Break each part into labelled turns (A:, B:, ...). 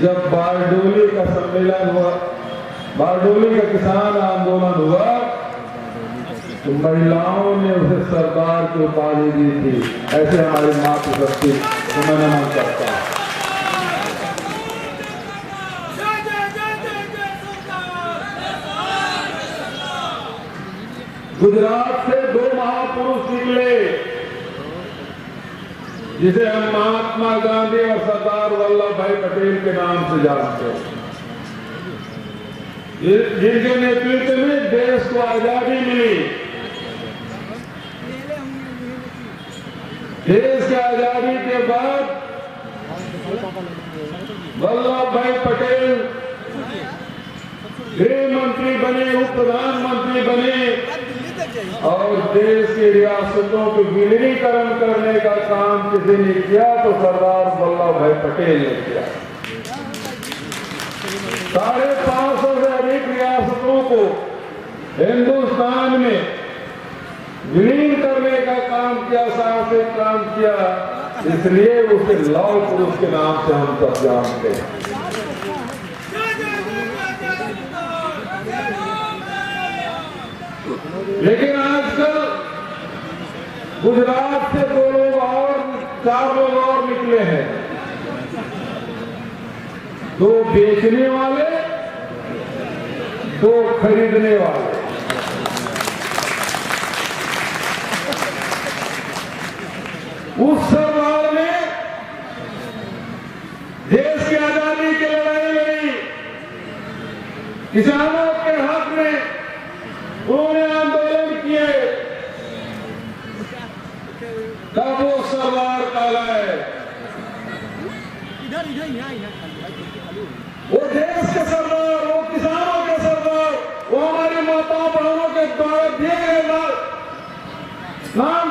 A: जब बारडोली का सम्मेलन हुआ, बारडोली का किसान आंदोलन हुआ, तो महिलाओं ने उसे सरदार की उपाधि दी थी। ऐसे हमारी मातृशक्ति को मैं नमन करता हूं। गुजरात से दो महापुरुष निकले, जिसे हम महात्मा गांधी और सरदार वल्लभ भाई पटेल के नाम से जानते हैं, जिनके नेतृत्व में देश को आजादी मिली। देश की आजादी के बाद वल्लभ भाई पटेल गृह मंत्री बने, उप प्रधानमंत्री बने और देश की रियासतों के विलीनीकरण करने का काम किसी ने किया तो सरदार वल्लभ भाई पटेल ने किया। 550 से अधिक रियासतों को हिंदुस्तान में विलीन करने का काम किया, साहसिक काम किया, इसलिए उसे लौह पुरुष के नाम से हम सब जानते हैं। लेकिन आजकल गुजरात से 2 लोग और 4 लोग और निकले हैं, 2 बेचने वाले, 2 खरीदने वाले। उस सरदार ने देश की आजादी की लड़ाई लड़ी, किसानों के हक में उन्होंने आंदोलन किए। तब वो सरदार कहलाए। वो देश के सरदार, वो किसानों के सरदार, वो हमारी माताओं बहनों के द्वारा दिए गए नाम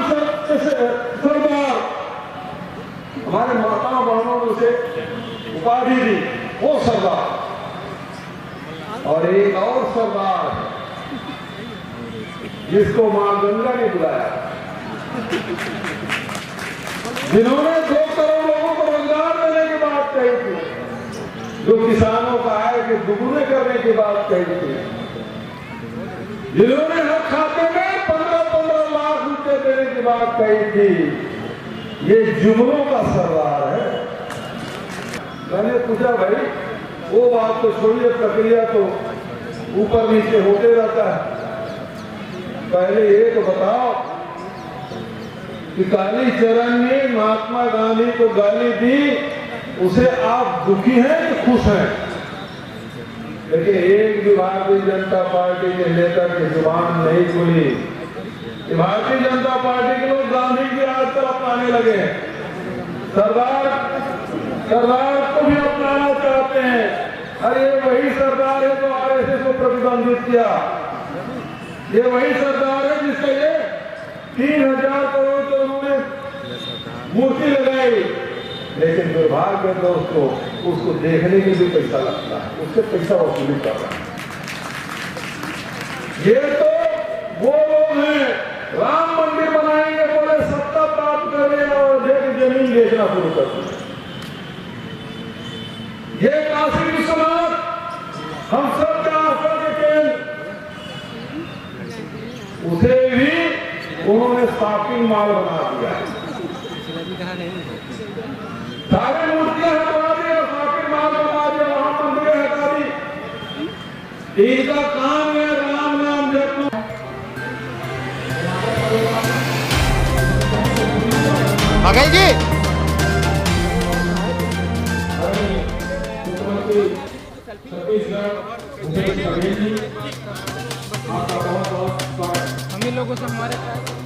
A: सरदार, हमारे माताओं बहनों ने उसे उपाधि दी, वो सरदार। और एक और सरदार जिसको मां गंगा ने बुलाया, जिन्होंने 2 करोड़ लोगों को रोजगार देने की बात कही थी, जो किसानों का आय के दुगुने करने की बात कही थी, जिन्होंने हर खाते में 15-15 लाख रुपए देने की बात कही थी, ये जुमलों का सरदार है। मैंने पूछा भाई वो बात तो छोड़िए, प्रक्रिया तो ऊपर नीचे होते रहता है, पहले ये तो बताओ कि कालीचरण ने महात्मा गांधी को गाली दी, उसे आप दुखी हैं कि खुश हैं? लेकिन एक भी भारतीय जनता पार्टी के नेता की जुबान नहीं खुली कि भारतीय जनता पार्टी के लोग गांधी की आजकल अपनाने लगे हैं, सरदार को भी अपनाना चाहते हैं। अरे वही सरदार है जो आरएसएस को प्रतिबंधित किया, ये वही सरदार है जिसके लिए 3000 करोड़ की उन्होंने मूर्ति लगाई। लेकिन दुर्भाग्य दोस्तों, उसको देखने के भी पैसा लगता है, उससे पैसा वसूली कर रहा है। ये तो वो लोग हैं, राम मंदिर बनाएंगे बोले, सत्ता प्राप्त करने और जमीन बेचना शुरू कर दिया। ये काशी विश्वनाथ हम सब का आस्था के केंद्र, उसे भी उन्होंने शॉपिंग मॉल बना दिया। सारे मूर्तियां हटा दी और शॉपिंग मॉल बना दिया, वहां मंदिर हटा दी। इनका काम है राम नाम जपना।
B: अगल जी
A: छत्तीसगढ़ भूपेश बघेल जी, आपका बहुत बहुत स्वागत।
B: हम इन लोगों से हमारे भाई को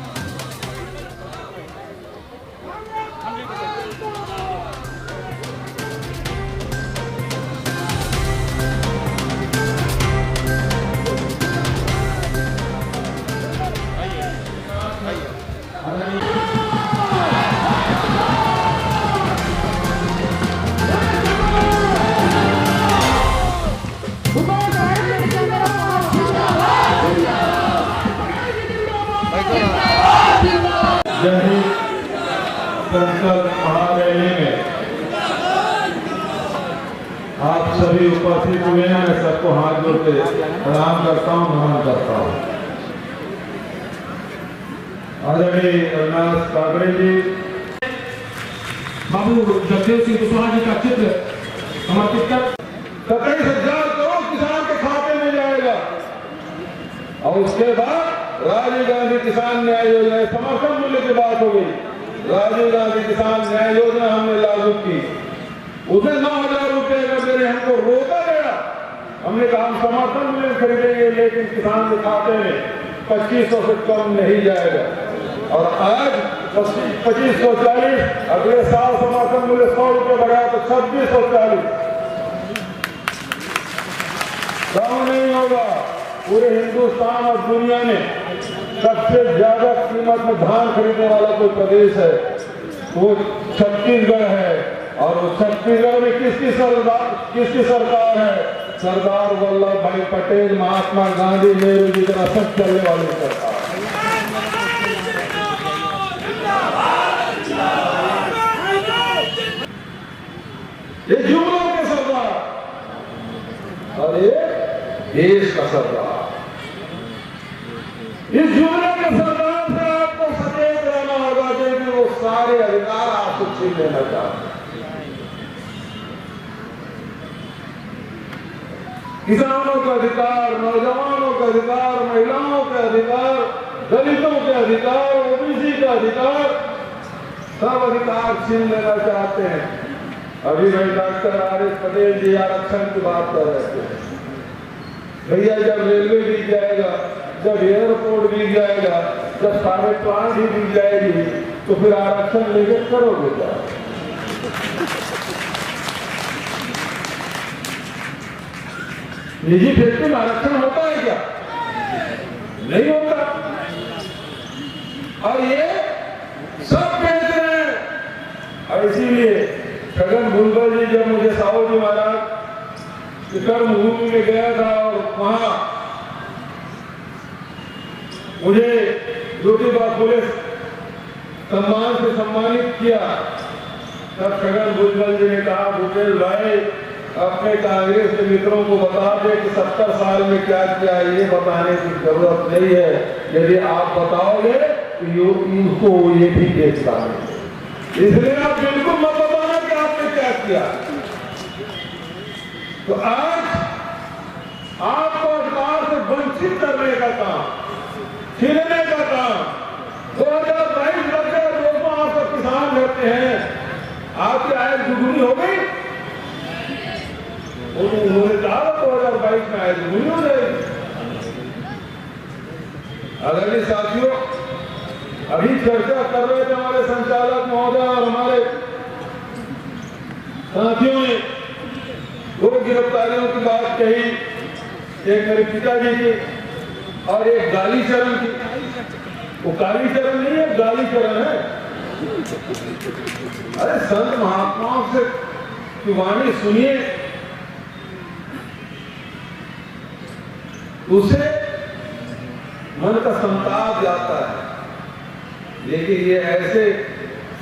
A: आप सभी उपस्थित हुए हैं, मैं सबको हाथ जोड़ के प्रणाम करता हूँ, नमन करता हूँ। आदरणीय अविनाश काकरे जी,
C: बाबू जगदेव सिंह कुशवाहा जी का चित्र समर्पित कर
A: 27,000 करोड़ किसान के खाते में जाएगा। और उसके बाद राजीव गांधी किसान न्याय योजना, समर्थन मूल्य की बात हो गई। राजीव गांधी किसान न्याय योजना हमने लागू की, उसमें 9,000 रुपए का मेरे हमको रोका गया। हमने कहा हम समर्थन मूल्य खरीदेंगे, लेकिन किसान के खाते में 2500 से कम नहीं जाएगा। और आज 2540, अगले साल समर्थन मूल्य 100 रुपए बढ़ाया तो 2640। कम नहीं होगा। पूरे हिंदुस्तान और दुनिया में सबसे ज्यादा कीमत में धान खरीदने वाला कोई प्रदेश है वो छत्तीसगढ़ है। और वो छत्तीसगढ़ में किसकी सरकार है? सरदार वल्लभ भाई पटेल, महात्मा गांधी, नेहरू जी का सब चलने वाली सरकार। ये जुमलों के सरदार और ये देश का सरदार। इस जुमले के सरदार से आपको सचेत रहना होगा, क्योंकि वो सारे अधिकार आपको छीन लेना चाहते हैं। किसानों का अधिकार, नौजवानों का अधिकार, महिलाओं के अधिकार, दलितों के अधिकार, ओबीसी का अधिकार, सब अधिकार छीन लेना चाहते हैं। अभी भाई डॉक्टर आर.एस. पटेल जी आरक्षण की बात कर रहे थे। भैया जब रेलवे बिक जाएगा, जब एयरपोर्ट बिक जाएगा, जब सारे प्लांट ही बिक जाएगी, तो फिर आरक्षण लेके करोगे क्या? निजी फैक्ट्री में आरक्षण होता है क्या? नहीं होता। और ये सब बेच रहे हैं। और इसीलिए छगन भुजबल जी जब मुझे साहू जी महाराज कर्मभूमि में गया था और वहां मुझे ज्योतिबा फुले सम्मान से सम्मानित किया, तब छगन भुजबल जी ने कहा, भूपेश भाई अपने कांग्रेस के मित्रों को बता दे कि 70 साल में क्या किया, ये बताने की जरूरत नहीं है। यदि आप बताओगे तो इनको ये भी देखता है। इसलिए आप बिल्कुल मत बताना कि आपने क्या किया। तो आज आपको अधिकार से वंचित करने का काम, छीनने का काम 2022 लग गया। दोस्तों आप सब किसान रहते हैं, आपकी आय दुगुनी हो गई। उन्होंने कहा 2022 में आय दुगुनी हो जाएगी। आदरणीय साथियों, अभी चर्चा कर रहे थे हमारे संचालक महोदय और हमारे साथियों ने 2 गिरफ्तारियों की बात कही, एक मेरे पिताजी की और एक गालीचरण की। वो कालीचरण नहीं है, गालीचरण है। अरे संत महात्माओं से की वाणी सुनिए, उसे मन का संताप जाता है। लेकिन ये ऐसे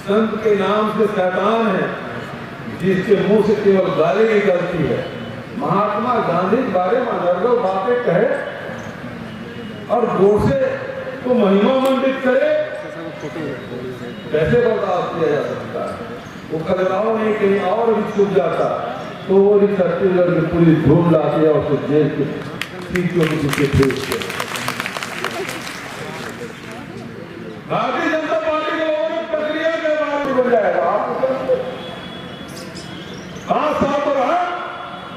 A: संत के नाम से शैतान है जिसके मुंह से केवल गाली निकलती है। महात्मा गांधी के बारे में अनर्गल बातें कहे और गोसे को महिमा मंडित करे, कैसे बर्दाश्त किया जा सकता है? वो खतराओं में कहीं और भी छुप जाता तो वो छत्तीसगढ़ की पुलिस ढूंढ लाती है और उसको जेल के पीछे के पीछे भेजते। भारतीय जनता पार्टी के लोगों ने प्रक्रिया के बारे में बन जाएगा। आपको कहां साथ रहा,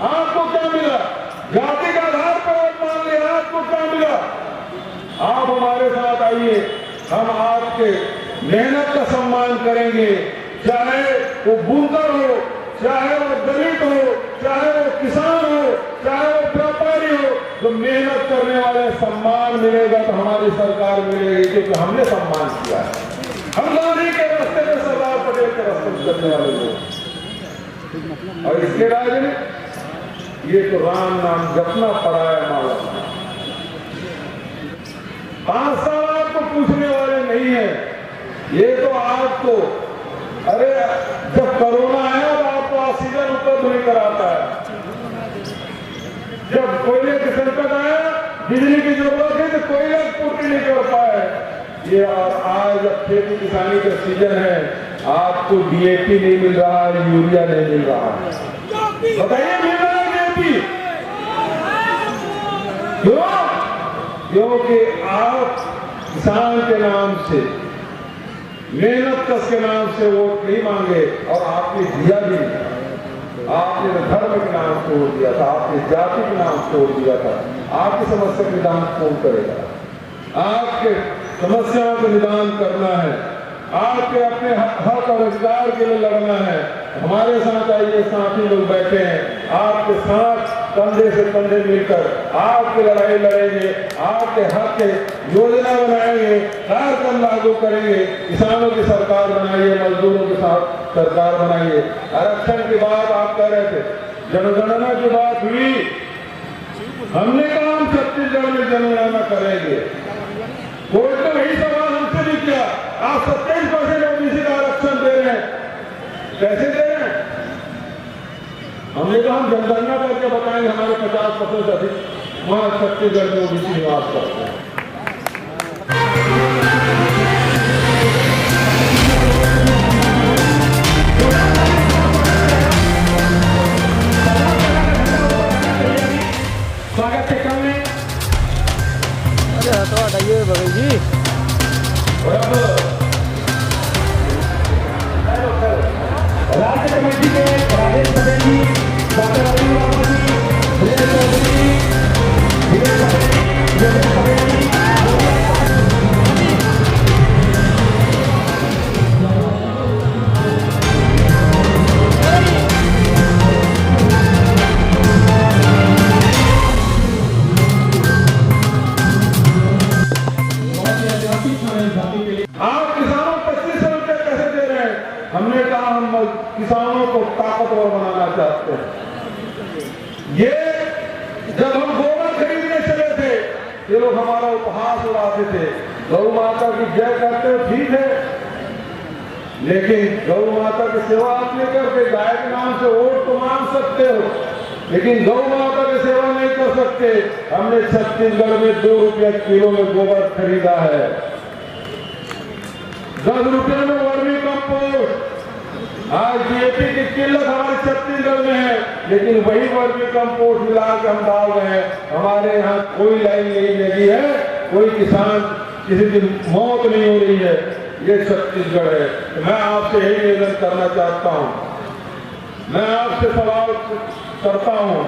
A: आपको क्या मिला? जाति के आधार पर वोट मान लिया, आपको क्या मिला? आप हमारे साथ आइए, हम आपके मेहनत का सम्मान करेंगे। चाहे वो बुनकर हो, चाहे वो दलित हो, चाहे वो किसान हो, चाहे वो व्यापारी हो, जो मेहनत करने वाले सम्मान मिलेगा तो हमारी सरकार मिलेगी, क्योंकि हमने सम्मान किया है। हम गांधी के रास्ते में, सरदार पटेल के रास्ते में चलने वाले लोग। और इसके राज्य में ये तो राम नाम जपना पड़ा है माला। 5 साल आपको पूछने वाले नहीं है। ये तो आपको, अरे जब कोरोना आया तो आपको ऑक्सीजन उपलब्ध नहीं कराता है। बिजली की जरूरत है तो कोयला पूर्ति नहीं कर पाए। ये और आज अब खेती किसानी का सीजन है, आपको डीएपी नहीं मिल रहा है, यूरिया नहीं मिल रहा है। बताइए मिल रहा है डीएपी क्यों? क्योंकि आप किसान के नाम से, मेहनत कश के नाम से वोट नहीं मांगे और आपने दिया भी नहीं। आपने धर्म के नाम तोड़ दिया था, आपने जाति के नाम तोड़ दिया था। आपकी समस्या का निदान कौन करेगा? आपके समस्याओं का निदान करना है, आपके अपने हक और अधिकार के लिए लड़ना है। हमारे साथ आइए, साथी लोग बैठे हैं, आपके साथ कंधे से कंधे मिलकर आपकी लड़ाई लड़ेंगे, आपके हक के योजना बनाएंगे, कार्यक्रम लागू करेंगे, किसानों की सरकार बनाइए, मजदूरों के साथ सरकार बनाइए। आरक्षण की बात आप कह रहे थे, जनगणना की बात हुई, हमने कहा हम छत्तीसगढ़ में जनगणना करेंगे। कोर्ट ने वही सवाल हमसे भी किया, आप 27% ओबीसी का आरक्षण दे रहे हैं, कैसे दे रहे हैं? हमने कहा हम जनगणना करके बताएंगे, हमारे 50% से अधिक वहां छत्तीसगढ़ में ओबीसी निवास करते हैं।
C: स्वागत के क्रम में
B: तो हटाइए बगल जी।
C: राज्य कमेटी के राजेश पटेल जी, डॉक्टर अरुण वर्मा जी, विजय चौधरी, विजय पटेल जी,
A: आप किसानों को 2500 रुपये कैसे दे रहे हैं? हमने कहा हम किसानों को ताकतवर बनाना चाहते हैं। ये जब हम गोबर खरीदने चले थे, ये लोग हमारा उपहास उड़ाते थे, गौ माता की जय करते हो, ठीक है, लेकिन गौ माता की सेवा आप नहीं करते। गाय के नाम से वोट तो मांग सकते हो, लेकिन गौ माता की सेवा नहीं कर सकते। हमने छत्तीसगढ़ में 2 रुपया किलो में गोबर खरीदा है, 10 रुपये में वर्मी कंपोस्ट। आज डीएपी की किल्लत हमारे छत्तीसगढ़ में है, लेकिन वही वर्मी कंपोस्ट मिला के हम डाल रहे हैं। हमारे यहाँ कोई लाइन नहीं लगी है, कोई किसान किसी की मौत नहीं हो रही है। ये छत्तीसगढ़ है। मैं आपसे यही निवेदन करना चाहता हूँ, मैं आपसे सवाल करता हूँ,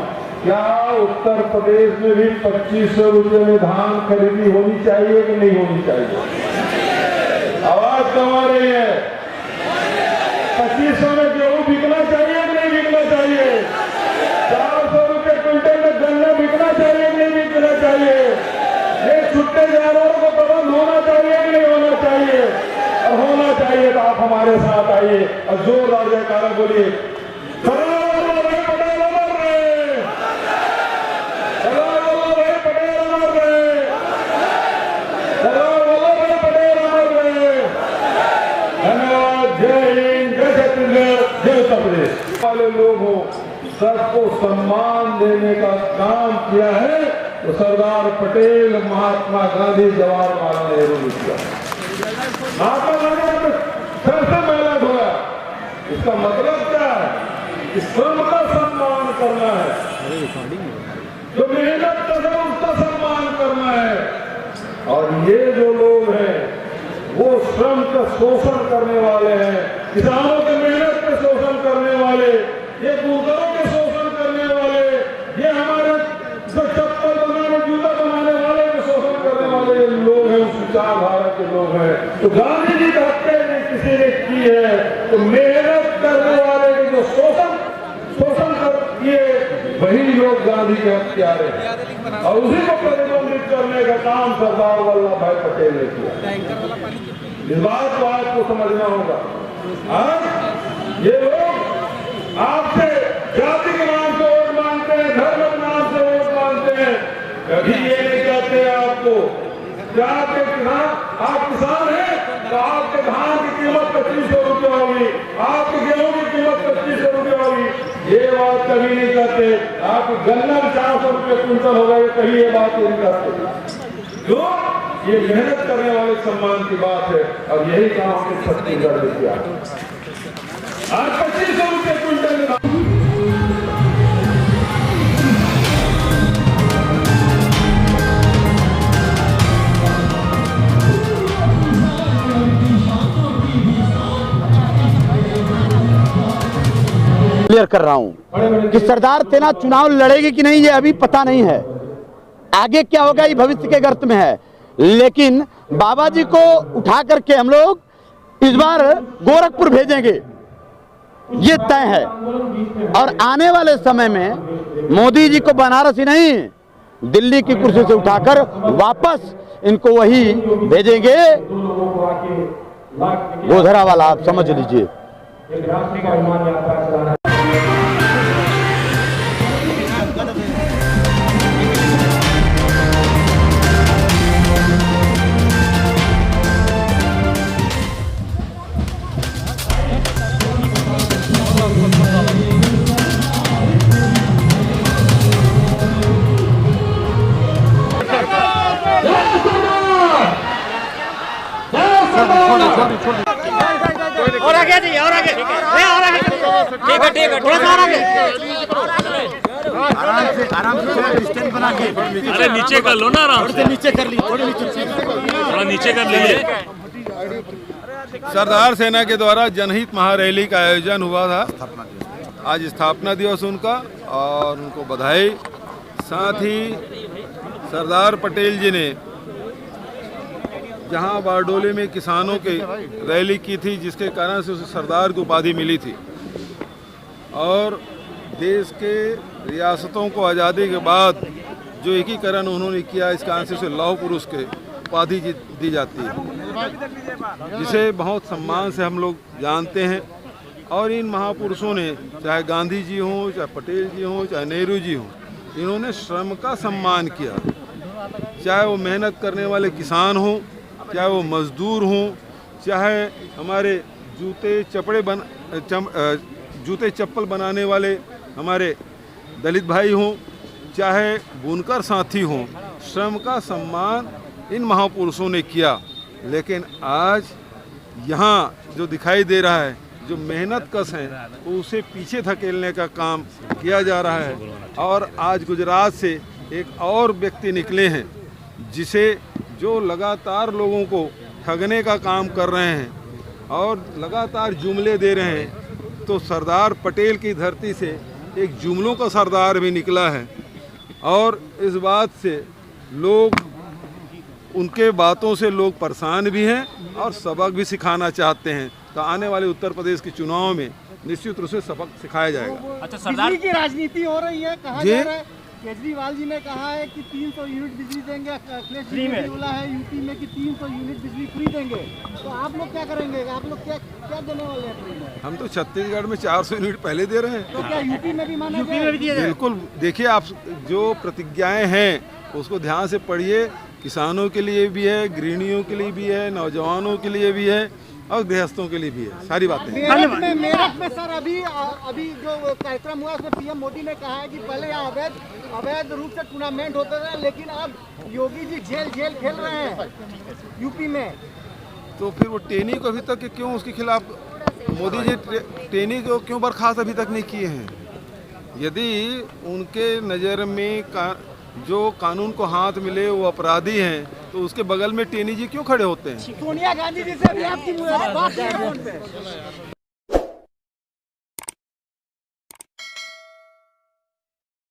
A: क्या उत्तर प्रदेश में भी 2500 रुपये में धान खरीदी होनी चाहिए कि नहीं होनी चाहिए? आवाज कम आ रही है। 2500 में गेहूं बिकना चाहिए कि नहीं बिकना चाहिए? 400 रुपये क्विंटल में गन्ना बिकना चाहिए कि नहीं बिकना चाहिए? ये छुट्टे जानवरों को प्रबंध होना चाहिए कि नहीं होना चाहिए? और होना चाहिए तो आप हमारे साथ आइए और जोरदार जयकारा बोलिए, सरदार वल्लभ भाई पटेल अमर रहे, सरदार वल्लभ भाई पटेल अमर रहे, सरदार वल्लभ भाई पटेल अमर रहे। धन्यवाद। जय हिंद, जय छत्तीसगढ़, जय उत्तर प्रदेश। वाले लोग हो, सबको सम्मान देने का काम किया है तो सरदार पटेल, महात्मा गांधी, जवाहरलाल नेहरू ने किया। महात्मा गांधी ने सर से मैला धोया। इसका मतलब क्या है? कि श्रम का सम्मान करना है, जो मेहनत कर रहे उसका सम्मान करना है। और ये जो लोग हैं वो श्रम का शोषण करने वाले हैं, किसानों के मेहनत का शोषण करने वाले, ये बुजुर्गों के शोषण करने वाले, ये हमारे जो चप्पल बनाने, जूता बनाने वाले के शोषण करने वाले लोग हैं, उस विचारधारा के लोग हैं। तो गांधी जी की हत्या किसी ने की है तो मेहनत करने वाले के जो शोषण कर किए, वही लोग गांधी के हत्यारे हैं। और उसी को प्रतिबंधित करने का काम सरदार वल्लभ भाई पटेल ने किया। इस बात को आपको समझना होगा। आज ये लोग आपसे जाति के नाम से वोट मांगते हैं, धर्म के नाम से वोट मांगते हैं, कभी ये नहीं कहते आपको क्या आपके किसान, आप किसान हैं तो आपके धान की कीमत 2500 रुपये होगी, आपके गेहूं की कीमत 2500 रुपये होगी। ये बात कभी नहीं करते। आप गन्ना 400 रुपये क्विंटल हो गए, कहीं ये बात नहीं करते। क्यों? ये मेहनत करने वाले सम्मान की बात है, और यही काम हमने छत्तीसगढ़ में किया। आज 2500 रुपये क्विंटल में
D: क्लियर कर रहा हूं कि सरदार सेना चुनाव लड़ेगी कि नहीं ये अभी पता नहीं है, आगे क्या होगा ये भविष्य के गर्त में है। लेकिन बाबा जी को उठा करके हम लोग इस बार गोरखपुर भेजेंगे, ये तय है। और आने वाले समय में मोदी जी को बनारस ही नहीं, दिल्ली की कुर्सी से उठाकर वापस इनको वही भेजेंगे, गोधरा वाला, आप समझ लीजिए।
C: एक राष्ट्रीय का विमान यात्रा चलाना
B: और आगे जाइए, और आगे, और आगे, ठीक है, थोड़ा सा और आगे,
D: आराम से डिस्टेंस बना के।
E: अरे नीचे कर लो ना, आराम से
D: नीचे कर ली, थोड़ी नीचे,
E: थोड़ा नीचे कर लीजिए।
F: सरदार सेना के द्वारा जनहित महारैली का आयोजन हुआ था। आज स्थापना दिवस उनका, और उनको बधाई। साथ ही सरदार पटेल जी ने जहां बारडोली में किसानों की रैली की थी, जिसके कारण से उसे सरदार की उपाधि मिली थी, और देश के रियासतों को आज़ादी के बाद जो एकीकरण उन्होंने किया, इस कारण से उसे लौह पुरुष के उपाधि दी जाती है, जिसे बहुत सम्मान से हम लोग जानते हैं। और इन महापुरुषों ने, चाहे गांधी जी हों, चाहे पटेल जी हों, चाहे नेहरू जी हों, इन्होंने श्रम का सम्मान किया। चाहे वो मेहनत करने वाले किसान हों, चाहे वो मजदूर हों, चाहे हमारे जूते चप्पल बनाने वाले हमारे दलित भाई हों, चाहे बुनकर साथी हों, श्रम का सम्मान इन महापुरुषों ने किया। लेकिन आज यहाँ जो दिखाई दे रहा है, जो मेहनत कश है, उसे पीछे धकेलने का काम किया जा रहा है। और आज गुजरात से एक और व्यक्ति निकले हैं, जिसे जो लगातार लोगों को ठगने का काम कर रहे हैं और लगातार जुमले दे रहे हैं। तो सरदार पटेल की धरती से एक जुमलों का सरदार भी निकला है, और इस बात से लोग, उनके बातों से लोग परेशान भी हैं और सबक भी सिखाना चाहते हैं। तो आने वाले उत्तर प्रदेश के चुनाव में निश्चित रूप से सबक सिखाया जाएगा।
B: अच्छा, सरदार
G: की राजनीति हो रही है, कहा
F: जी?
G: जा रहा है केजरीवाल जी ने कहा है कि 300 यूनिट बिजली देंगे, अखिलेश जी ने बोला है यूपी में कि 300 यूनिट बिजली फ्री देंगे। तो आप लोग क्या करेंगे, आप लोग क्या क्या देने वाले हैं फ्री में?
F: हम तो छत्तीसगढ़ में 400 यूनिट पहले दे रहे हैं।
G: तो क्या यूपी में भी माना जाए?
F: बिल्कुल। देखिए, आप जो प्रतिज्ञाएं हैं उसको ध्यान से पढ़िए। किसानों के लिए भी है, गृहिणियों के लिए भी है, नौजवानों के लिए भी है, और गृहस्थों के लिए भी है, सारी बातें।
G: मेरठ में सर अभी जो कार्यक्रम हुआ उसमें पीएम मोदी ने कहा है कि पहले यहाँ अवैध रूप से टूर्नामेंट होता था, लेकिन अब योगी जी जेल खेल रहे हैं यूपी में।
F: तो फिर वो टेनी को अभी तक क्यों, उसके खिलाफ मोदी जी टेनी को क्यों बर्खास्त अभी तक नहीं किए हैं? यदि उनके नज़र में जो कानून को हाथ मिले वो अपराधी हैं, तो उसके बगल में टेनी जी क्यों खड़े होते हैं?
G: सोनिया गांधी जी से भी आपकी बात है।